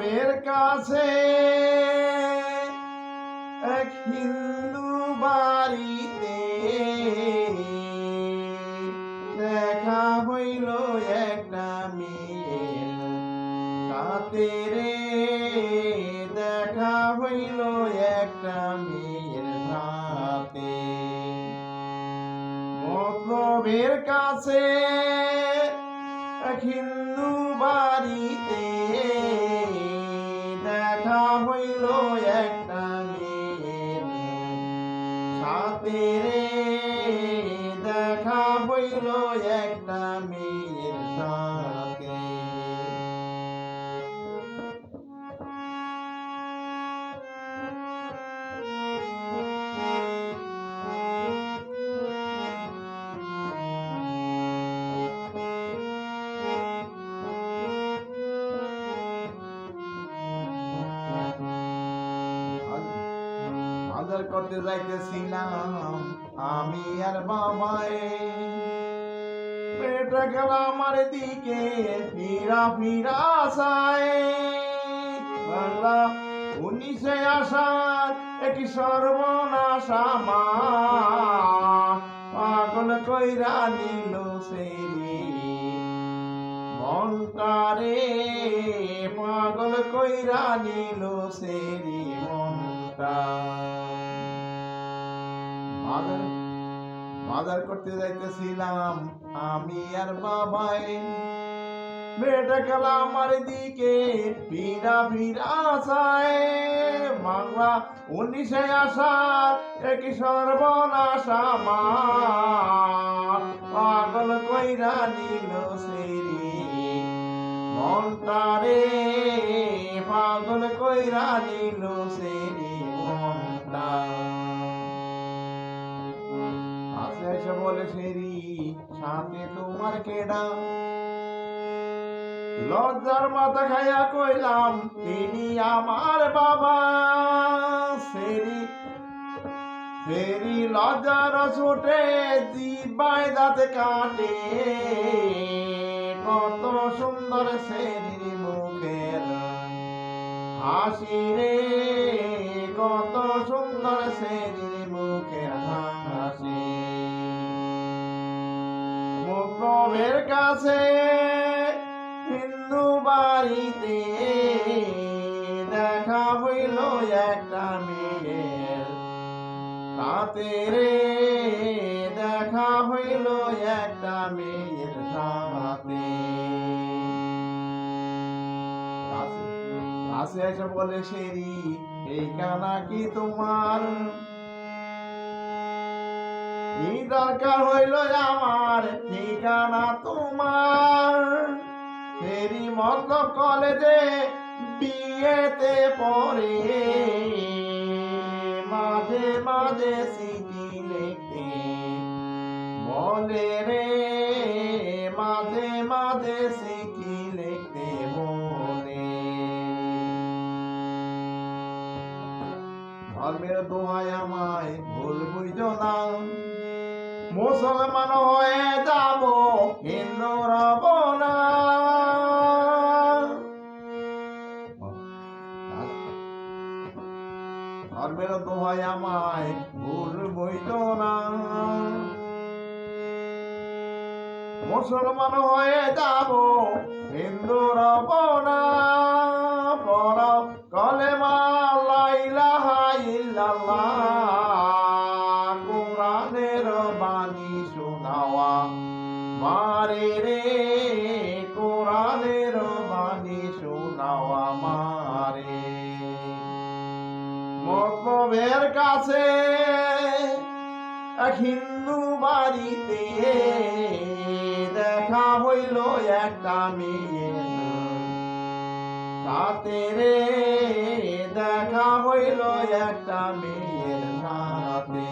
মতলবের কাছে এক হিন্দু বাড়িতে দেখা হইল একটা মেয়ের সাথে রে, দেখা হইল একটা মেয়ের সাথে। মতলবের কাছে এক হিন্দু বাড়িতে দেখা হইল একটা মেয়ের সাথে রে, দেখা হইল একটা মেয়ের সাথে। বাজার করতে যাইতেছিলাম আমি আর বাবায়, পেটে গেল আমার দিকে ফিরা ফিরা চায়। বাংলা 19-এ আসার একটি সর্বনাশ আমার, পাগল কইরা নিল সেরি মনটারে, পাগল কইরা নিল সেরি মনটা। বাজার করতে যাইতেছিলাম আমি আর বাবাই, বেটা গেল আমার দিকে ফিরা ফিরা চায়। বাংলা 19-এ আসার একই সর্বনাশ আমার, পাগল কইরা নিল সেরি মনটারে, পাগল কইরা নিল সেরি মনটা। এসে বলে সেরি সাথে তোমার কেডা, লজ্জার মাথা খাইয়া কইলাম তিনি আমার বাবা। সেরি লজ্জার ছুটে জিবায় দাঁতে কাটে, কত সুন্দর সেরির মুখের হাসি রে, কত সুন্দর সেরির মুখের হাসি। মতলবের কাছে হিন্দু বাড়িতে দেখা হইল একটা মেয়ের সাথে রে, দেখা হইল একটা মেয়ের সাথে। কাছে এসে বলে সেরি এই কানা কি তোমার, কি দরকার হইল আমার ঠিকানা তোমার। সেরি মতলব কলেজে বিয়েতে পড়ে, মাঝে মাঝে চিঠি লিখতে বলে রে, মাঝে মাঝে চিঠি লিখতে বলে। ধর্মের দোহাই আমায় ভুল বুঝো না, মুসলমান হয়ে যাব হিন্দু রব না। ধর্মের দোহাই আমায় ভুল বুঝো না, মুসলমান হয়ে যাব হিন্দু রব না। পড় কলেমা লা ইলাহা ইল্লাল্লাহ, কোরআনের বাণী শোনাওয়া মারে রে, কোরআনের বাণী শোনাওয়া মারে। মতলবের কাছে এক হিন্দু বাড়িতে দেখা হইল একটা মেয়ের সাথে রে, দেখা হইল একটা মেয়ের সাথে।